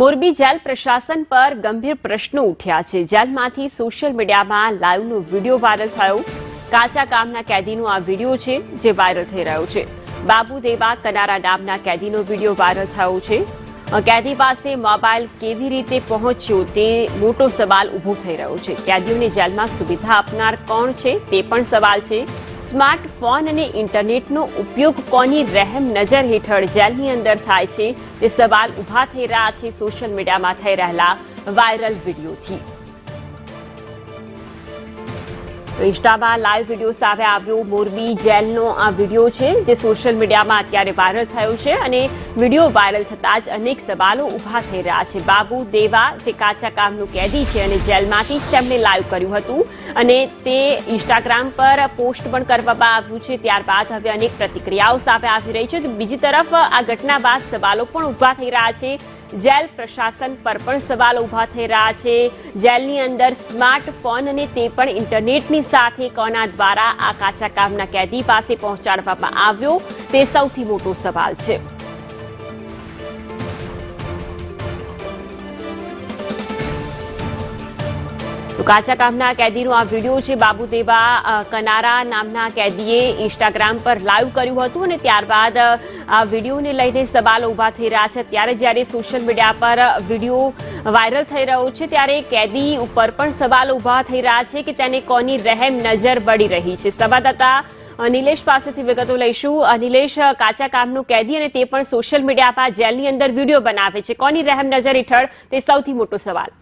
Morbi jail પ્રશાસન પર ગંભીર પ્રશ્નો ઉઠ્યા છે। જેલમાંથી સોશિયલ મીડિયામાં લાઈવનો વિડીયો વાયરલ થયો। કાચા કામના કેદીનો આ વિડીયો છે જે વાયરલ થઈ રહ્યો છે। બાબુ દેવા કનારા નામના કેદીનો વિડીયો વાયરલ થયો છે। કેદી પાસે મોબાઈલ કેવી રીતે પહોંચ્યો તે મોટો સવાલ ઊભો થઈ રહ્યો છે। કેદીઓને જેલમાં સુવિધા આપનાર કોણ છે તે પણ સવાલ છે। સ્માર્ટફોન અને ઇન્ટરનેટનો ઉપયોગ કોની રહેમ નજર હેઠળ જેલની અંદર થાય છે તે સવાલ ઊભા થઈ રહ્યા છે સોશિયલ મીડિયામાં થઈ રહેલા વાયરલ વિડીયોથી। ઇન્સ્ટામાં લાઈવ વિડીયો સામે આવ્યો। મોરબી જેલનો આ વિડીયો છે જે સોશિયલ મીડિયામાં અત્યારે વાયરલ થયો છે અને વિડીયો વાયરલ થતાં જ અનેક સવાલો ઊભા થઈ રહ્યા છે। બાબુ દેવા જે કાચા કામનું કેદી છે અને જેલમાંથી જ તેમણે લાઈવ કર્યું હતું અને તે ઇન્સ્ટાગ્રામ પર પોસ્ટ પણ કરવામાં આવ્યું છે। ત્યારબાદ હવે અનેક પ્રતિક્રિયાઓ સામે આવી રહી છે। તો બીજી તરફ આ ઘટના બાદ સવાલો પણ ઊભા થઈ રહ્યા છે। જેલ પ્રશાસન પર પણ સવાલ ઊભા થઈ રહ્યા છે। જેલની અંદર સ્માર્ટફોન અને તે પણ ઇન્ટરનેટની સાથે કોના દ્વારા આ કાચા કામના કેદી પાસે પહોંચાડવામાં આવ્યો તે સૌથી મોટો સવાલ છે। કાચા કામના કેદીનો આ વિડીયો છે। બાબુ દેવા કનારા નામના કેદીએ ઇન્સ્ટાગ્રામ પર લાઈવ કર્યું હતું અને ત્યારબાદ આ વિડીયોને લઈને સવાલો ઊભા થઈ રહ્યા છે। ત્યારે જ્યારે સોશિયલ મીડિયા પર વિડીયો વાયરલ થઈ રહ્યો છે ત્યારે કેદી ઉપર પણ સવાલો ઊભા થઈ રહ્યા છે કે તેને કોની રહેમ નજર પડી રહી છે। સંવાદદાતા નિલેશ પાસેથી વિગતો લઈશું। નિલેશ, કાચા કામનું કેદી અને તે પણ સોશિયલ મીડિયામાં જેલની અંદર વિડીયો બનાવે છે, કોની રહેમ નજર હેઠળ તે સૌથી મોટો સવાલ।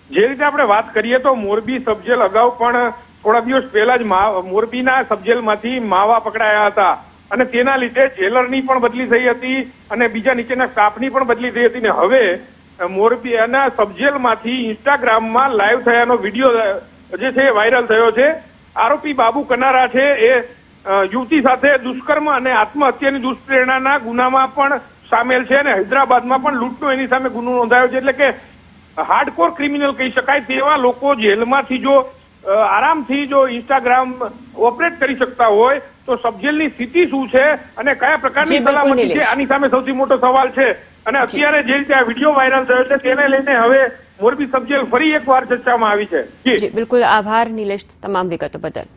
જે રીતે આપણે વાત કરીએ તો મોરબી સબજેલ અગાઉ પણ થોડા દિવસ પહેલા જ મોરબીના સબજેલમાંથી માવા પકડાયા હતા અને તેના લીધે જેલરની પણ બદલી થઈ હતી અને બીજા નીચેના સ્ટાફની પણ બદલી થઈ હતી ને હવે મોરબીના સબજેલમાંથી ઇન્સ્ટાગ્રામમાં લાઈવ થયાનો વિડીયો જે છે વાયરલ થયો છે। આરોપી બાબુ કનારા છે એ યુવતી સાથે દુષ્કર્મ અને આત્મહત્યાની દુષ્પ્રેરણાના ગુનામાં પણ સામેલ છે અને હૈદરાબાદમાં પણ લૂંટનો એની સામે ગુનો નોંધાયો છે। એટલે કે હાર્ડકોર ક્રિમિનલ કહી શકાય તેવા લોકો જેલમાંથી જો આરામથી જો ઇન્સ્ટાગ્રામ ઓપરેટ કરી શકતા હોય તો સબજેલની સ્થિતિ શું છે અને કયા પ્રકારની સલામતી છે આની સામે સૌથી મોટો સવાલ છે। અને અત્યારે જે રીતે આ વિડીયો વાયરલ થયો છે તેને લઈને હવે મોરબી સબજેલ ફરી એકવાર ચર્ચામાં આવી છે। જી બિલકુલ, આભાર નિલેશ તમામ વિગતો બદલ।